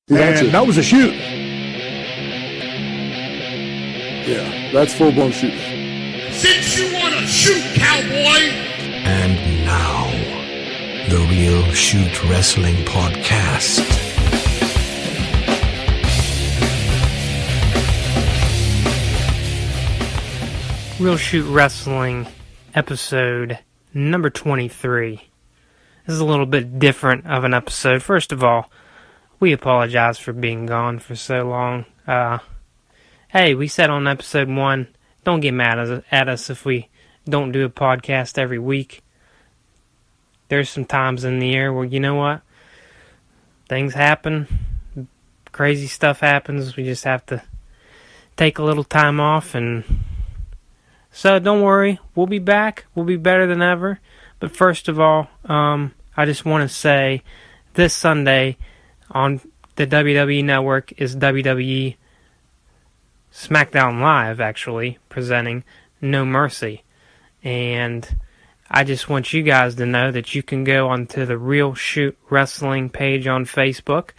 And that was a shoot. Yeah, that's full-blown shooting. Since you want to shoot, cowboy! And now, the Real Shoot Wrestling Podcast. Real Shoot Wrestling, episode number 23. This is a little bit different of an episode. First of all, we apologize for being gone for so long. Hey, we said on episode 1, don't get mad at us if we don't do a podcast every week. There's some times in the year where, you know what? Things happen. Crazy stuff happens. We just have to take a little time off. And so don't worry. We'll be back. We'll be better than ever. But first of all, I just want to say this Sunday on the WWE Network is WWE SmackDown Live, actually, presenting No Mercy. And I just want you guys to know that you can go onto the Real Shoot Wrestling page on Facebook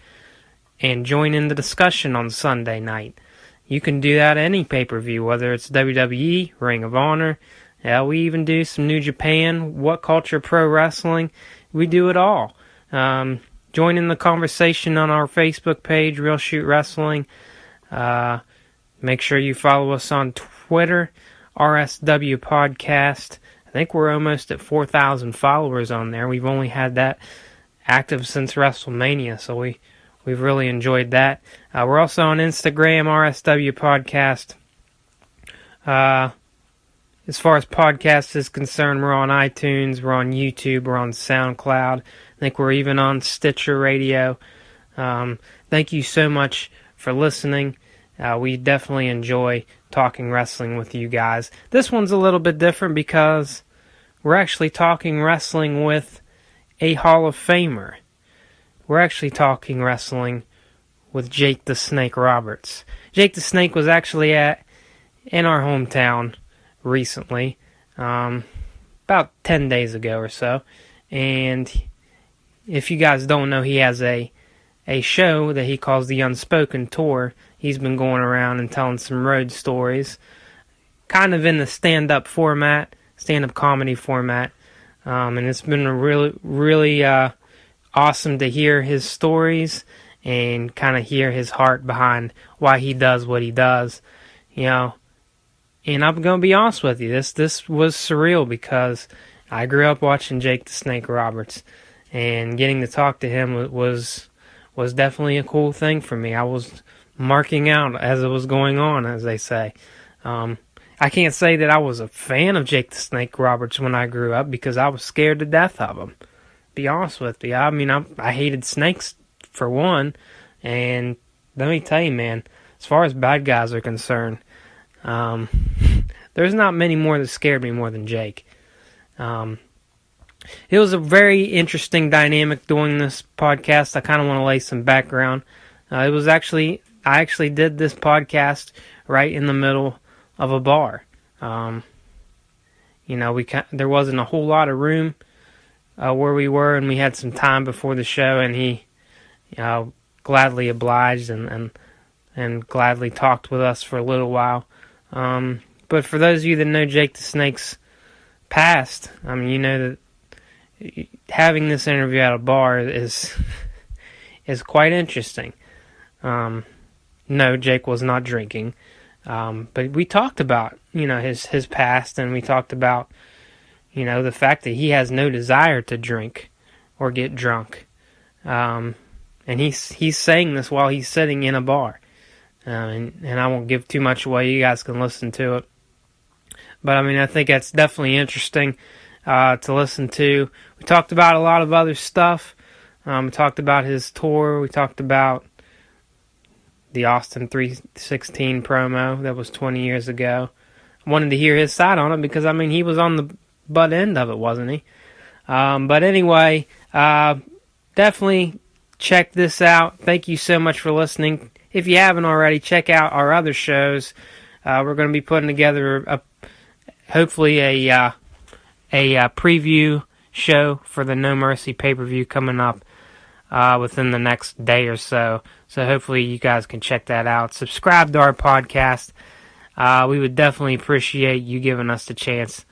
and join in the discussion on Sunday night. You can do that at any pay-per-view, whether it's WWE, Ring of Honor. We even do some New Japan, What Culture Pro Wrestling. We do it all. Join in the conversation on our Facebook page, Real Shoot Wrestling. Make sure you follow us on Twitter, RSW Podcast. I think we're almost at 4,000 followers on there. We've only had that active since WrestleMania, so we've really enjoyed that. We're also on Instagram, RSW Podcast. As far as podcasts is concerned, we're on iTunes, we're on YouTube, we're on SoundCloud. I think we're even on Stitcher Radio. Thank you so much for listening. We definitely enjoy talking wrestling with you guys. This one's a little bit different because we're actually talking wrestling with a Hall of Famer. We're actually talking wrestling with Jake the Snake Roberts. Jake the Snake was actually in our hometown recently, about 10 days ago or so. And if you guys don't know, he has a show that he calls the Unspoken Tour. He's been going around and telling some road stories, kind of in the stand-up comedy format. And it's been really awesome to hear his stories and kind of hear his heart behind why he does what he does. You know, and I'm going to be honest with you, this was surreal because I grew up watching Jake the Snake Roberts, and getting to talk to him was definitely a cool thing for me. I was marking out as it was going on, as they say. I can't say that I was a fan of Jake the Snake Roberts when I grew up because I was scared to death of him. Be honest with you. I mean, I hated snakes for one, and let me tell you, man, as far as bad guys are concerned, there's not many more that scared me more than Jake. It was a very interesting dynamic doing this podcast. I kind of want to lay some background. I actually did this podcast right in the middle of a bar. There wasn't a whole lot of room where we were, and we had some time before the show, and he gladly obliged and gladly talked with us for a little while. But for those of you that know Jake the Snake's past, I mean, you know that having this interview at a bar is quite interesting. No, Jake was not drinking, but we talked about his past, and we talked about the fact that he has no desire to drink or get drunk, and he's saying this while he's sitting in a bar, and I won't give too much away. You guys can listen to it, but I mean, I think that's definitely interesting to listen to. We talked about a lot of other stuff. We talked about his tour. We talked about the Austin 316 promo that was 20 years ago. I wanted to hear his side on it because, I mean, he was on the butt end of it, wasn't he? But anyway, definitely check this out. Thank you so much for listening. If you haven't already, check out our other shows. We're going to be putting together hopefully a preview show for the No Mercy pay-per-view coming up within the next day or so. So hopefully you guys can check that out. Subscribe to our podcast. We would definitely appreciate you giving us the chance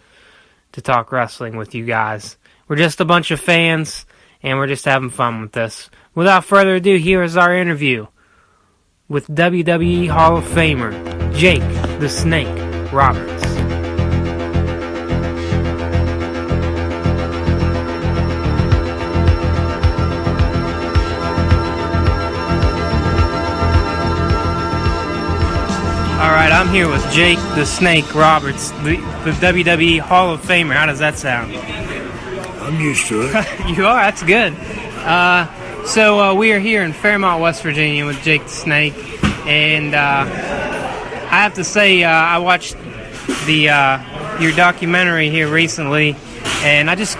to talk wrestling with you guys. We're just a bunch of fans, and we're just having fun with this. Without further ado, here is our interview with WWE Hall of Famer Jake the Snake Roberts. Alright, I'm here with Jake the Snake Roberts, the WWE Hall of Famer. How does that sound? I'm used to it. You are? That's good. So we are here in Fairmont, West Virginia with Jake the Snake, and I have to say I watched your documentary here recently, and I just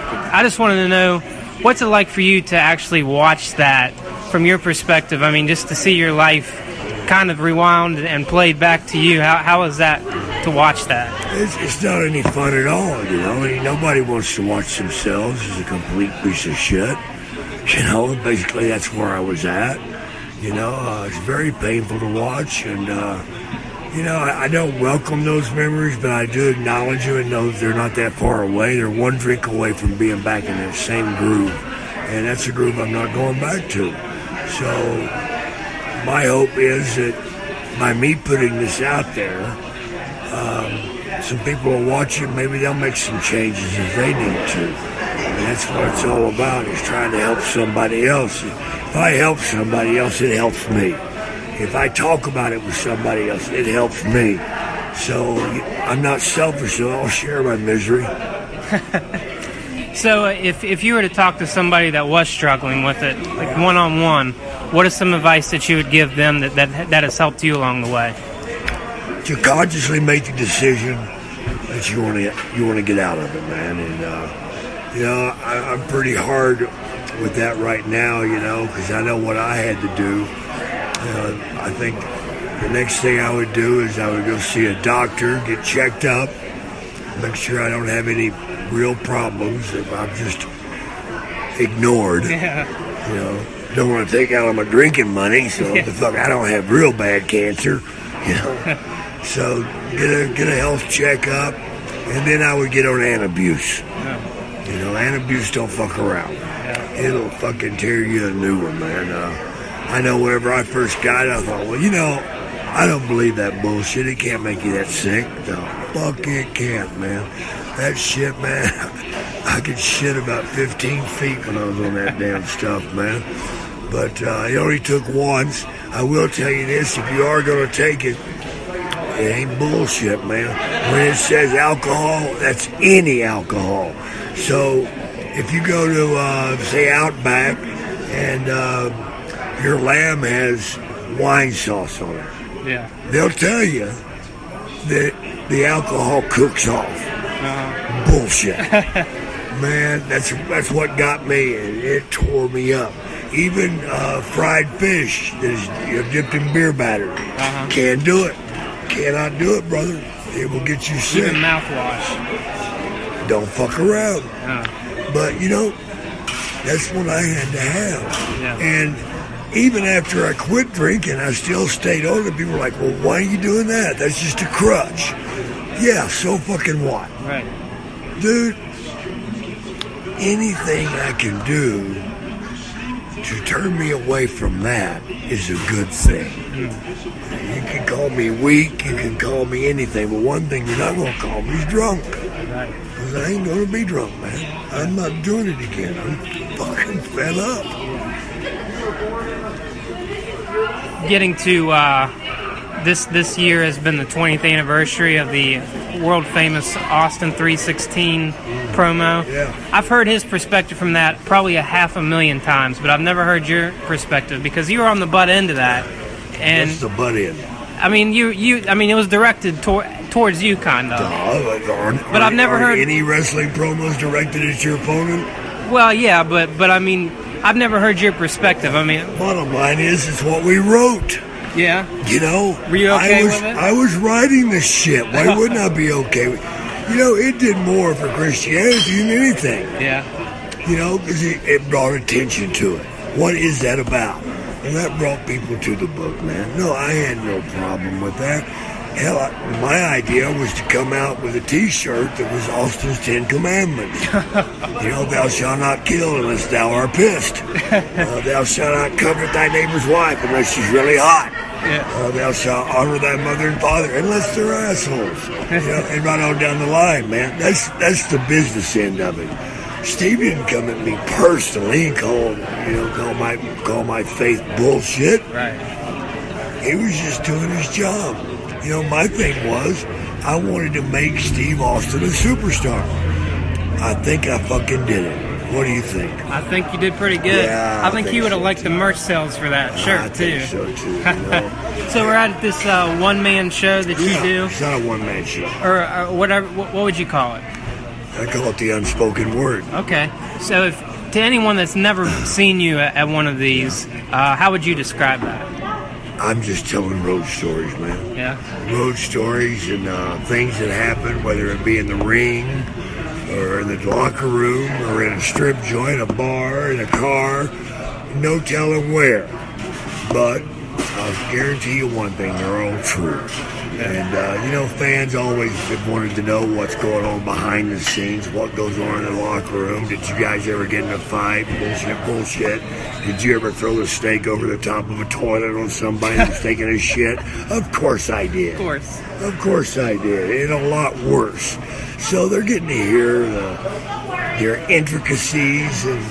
wanted to know, what's it like for you to actually watch that from your perspective? I mean, just to see your life kind of rewound and played back to you. How is that to watch that? It's not any fun at all, you know. I mean, nobody wants to watch themselves as a complete piece of shit. You know, basically that's where I was at. You know, it's very painful to watch, and you know, I don't welcome those memories, but I do acknowledge them and know they're not that far away. They're one drink away from being back in that same groove, and that's a groove I'm not going back to. So my hope is that by me putting this out there, some people will watch it. Maybe they'll make some changes if they need to. And that's what it's all about, is trying to help somebody else. If I help somebody else, it helps me. If I talk about it with somebody else, it helps me. So I'm not selfish, so I'll share my misery. So if you were to talk to somebody that was struggling with it, like one-on-one, what is some advice that you would give them that has helped you along the way? To consciously make the decision that you want to get out of it, man. And you know, I'm pretty hard with that right now, you know, because I know what I had to do. I think the next thing I would do is I would go see a doctor, get checked up, make sure I don't have any real problems that I'm just ignored. Yeah. You know, don't want to take out all my drinking money, so the fuck, I don't have real bad cancer. You know, so get a health checkup, and then I would get on antabuse. Yeah. You know, antabuse don't fuck around. Yeah. It'll fucking tear you a new one, man. I know whenever I first got it, I thought, well, you know, I don't believe that bullshit. It can't make you that sick. No, fuck it can't, man. That shit, man, I could shit about 15 feet when I was on that damn stuff, man. But it only took once. I will tell you this, if you are going to take it, it ain't bullshit, man. When it says alcohol, that's any alcohol. So if you go to, say, Outback, and your lamb has wine sauce on it, yeah, they'll tell you that the alcohol cooks off. Uh-huh. Bullshit. Man, that's what got me, and it tore me up. Even fried fish that is dipped in beer batter. Uh-huh. Can't do it. Cannot do it, brother. It will get you sick. Even mouthwash. Don't fuck around. But, you know, that's what I had to have. Yeah. And even after I quit drinking, I still stayed on it. People were like, well, why are you doing that? That's just a crutch. Yeah, so fucking what? Right. Dude, anything I can do to turn me away from that is a good thing. You can call me weak, you can call me anything, but one thing you're not going to call me is drunk. Right. Because I ain't going to be drunk, man. I'm not doing it again. I'm fucking fed up. Getting to this year has been the 20th anniversary of the world famous Austin 316 promo. Yeah. I've heard his perspective from that probably 500,000 times, but I've never heard your perspective because you were on the butt end of that. And what's the butt end? I mean, it was directed towards you, kind of. But I've never heard any wrestling promos directed at your opponent. Well, yeah, but I mean, I've never heard your perspective. I mean, bottom line is, it's what we wrote. Yeah. You know, were you okay with it? I was writing this shit. Why wouldn't I be okay with it? You know, it did more for Christianity than anything. Yeah. You know, because it brought attention to it. What is that about? And that brought people to the book, man. No, I had no problem with that. Hell, my idea was to come out with a T-shirt that was Austin's 10 Commandments. Thou shalt not kill unless thou art pissed. Thou shalt not covet thy neighbor's wife unless she's really hot. Thou shalt honor thy mother and father unless they're assholes. And right on down the line, man. That's the business end of it. Steve didn't come at me personally and call my faith bullshit. Right. He was just doing his job. My thing was, I wanted to make Steve Austin a superstar. I think I fucking did it. What do you think? I think you did pretty good. Yeah, I think you would have liked the merch sales for that shirt, I too. think so, too. So we're at this one-man show that you do? It's not a one-man show. Or whatever. What would you call it? I call it the Unspoken Word. Okay. So to anyone that's never seen you at one of these, how would you describe that? I'm just telling road stories, man. Yeah. Road stories and things that happen, whether it be in the ring or in the locker room or in a strip joint, a bar, in a car. No telling where. But I'll guarantee you one thing, they're all true. And, fans always have wanted to know what's going on behind the scenes, what goes on in the locker room. Did you guys ever get in a fight? Bullshit. Did you ever throw a steak over the top of a toilet on somebody who's taking a shit? Of course I did. Of course I did. And a lot worse. So they're getting to hear their intricacies and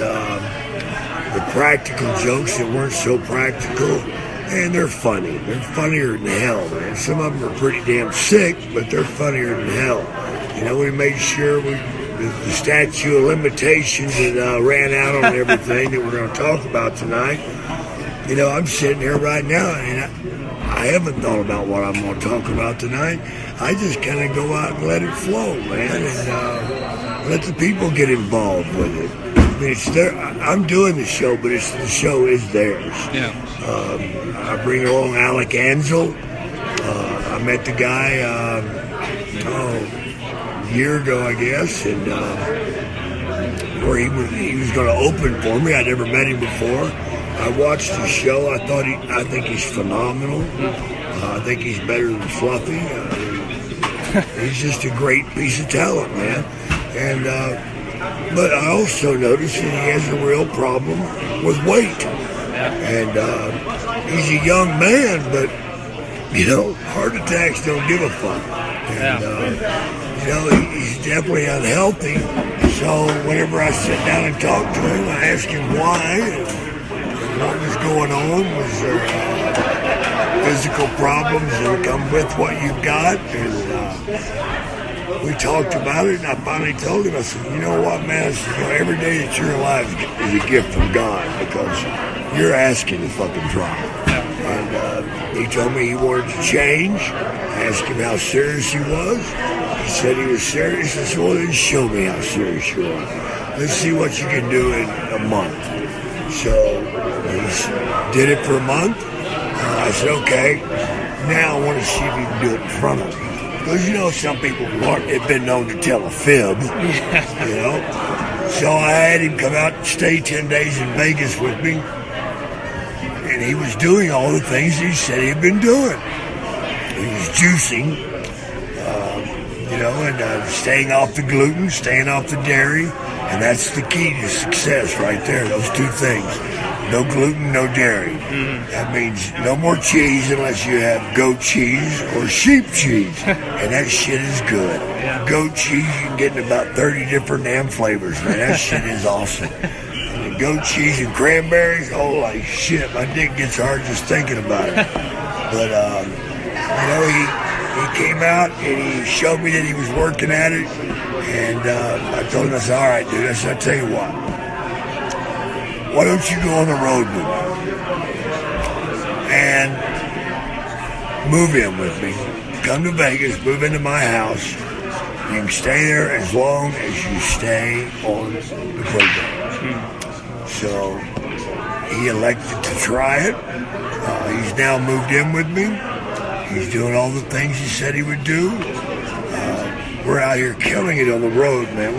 the practical jokes that weren't so practical. And they're funny. They're funnier than hell, man. Some of them are pretty damn sick, but they're funnier than hell. We made sure the statute of limitations that ran out on everything that we're going to talk about tonight. I'm sitting here right now, and I haven't thought about what I'm going to talk about tonight. I just kind of go out and let it flow, man, and let the people get involved with it. I mean, it's their. I'm doing the show, but the show is theirs. Yeah. I bring along Alec Ansel. I met the guy a year ago, I guess, and where he was going to open for me. I never met him before. I watched his show. I think he's phenomenal. I think he's better than Fluffy. He's just a great piece of talent, man. And but I also noticed that he has a real problem with weight. And he's a young man, but, heart attacks don't give a fuck. And, he's definitely unhealthy. So whenever I sit down and talk to him, I ask him why and what was going on. Was there physical problems that come with what you've got? And we talked about it, and I finally told him, I said, you know what, man? I said, every day that you're alive is a gift from God because you're asking to fucking try. And he told me he wanted to change. I asked him how serious he was. He said he was serious. I said, well, then show me how serious you are. Let's see what you can do in a month. So he did it for a month. I said, okay, now I want to see if you can do it in front of me. Because, some people have been known to tell a fib, So I had him come out and stay 10 days in Vegas with me. And he was doing all the things he said he had been doing. He was juicing, and staying off the gluten, staying off the dairy. And that's the key to success right there, those two things. No gluten, no dairy. That means no more cheese unless you have goat cheese or sheep cheese. And that shit is good. Goat cheese, you can get in about 30 different damn flavors, man. That shit is awesome. And goat cheese and cranberries, holy shit, my dick gets hard just thinking about it. But, he came out and he showed me that he was working at it. And I told him, I said, all right, dude, I said, I'll tell you what. Why don't you go on the road with me and move in with me? Come to Vegas, move into my house. You can stay there as long as you stay on the program. So he elected to try it. He's now moved in with me. He's doing all the things he said he would do. We're out here killing it on the road, man.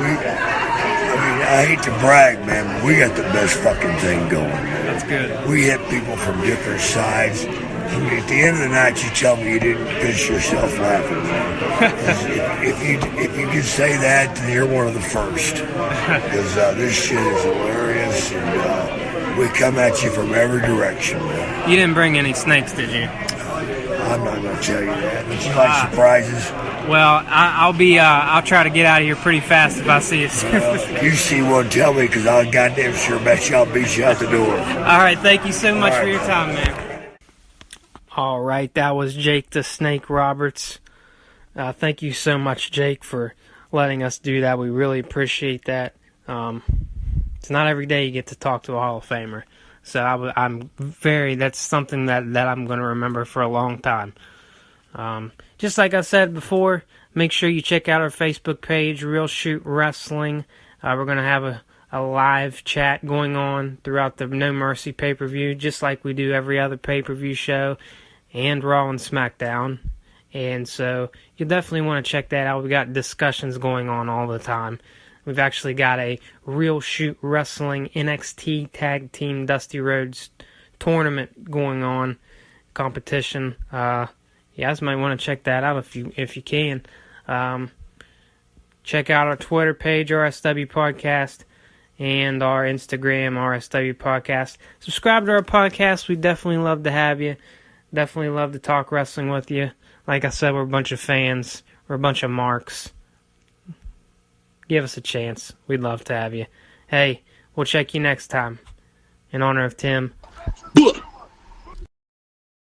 I hate to brag, man, but we got the best fucking thing going, man. That's good. We hit people from different sides. I mean, at the end of the night, you tell me you didn't piss yourself laughing, man. if you could say that, then you're one of the first. Because this shit is hilarious, and we come at you from every direction, man. You didn't bring any snakes, did you? I'm not going to tell you that. But you like surprises? Well, I'll try to get out of here pretty fast if I see you. If you see one, tell me, because I'll goddamn sure bet you I'll beat you out the door. All right, thank you so much All right, for your time, man. All right, that was Jake the Snake Roberts. Thank you so much, Jake, for letting us do that. We really appreciate that. It's not every day you get to talk to a Hall of Famer. So that's something that I'm going to remember for a long time. Just like I said before, make sure you check out our Facebook page, Real Shoot Wrestling. We're going to have a live chat going on throughout the No Mercy pay-per-view, just like we do every other pay-per-view show, and Raw and SmackDown. And so you definitely want to check that out. We've got discussions going on all the time. We've actually got a Real Shoot Wrestling NXT Tag Team Dusty Rhodes tournament going on, competition. You guys might want to check that out if you can. Check out our Twitter page, RSW Podcast, and our Instagram, RSW Podcast. Subscribe to our podcast. We definitely love to have you. Definitely love to talk wrestling with you. Like I said, we're a bunch of fans. We're a bunch of marks. Give us a chance. We'd love to have you. Hey, we'll check you next time. In honor of Tim.